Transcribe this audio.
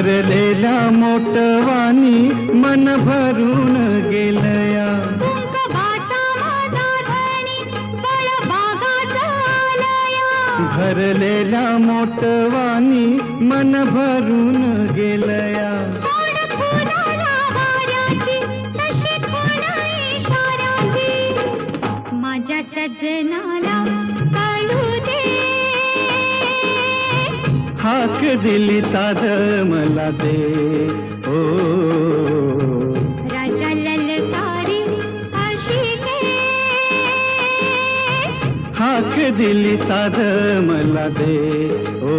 भरलेल्या मोटवानी मन भरून गेलया, भरलेल्या मोटवानी मन भरून गेलया. माझ्या सजनाला कळू दे, हाक दिली साध मला दे. ओ राजा ललकारी आशिके, हाक दिली साध मला दे. ओ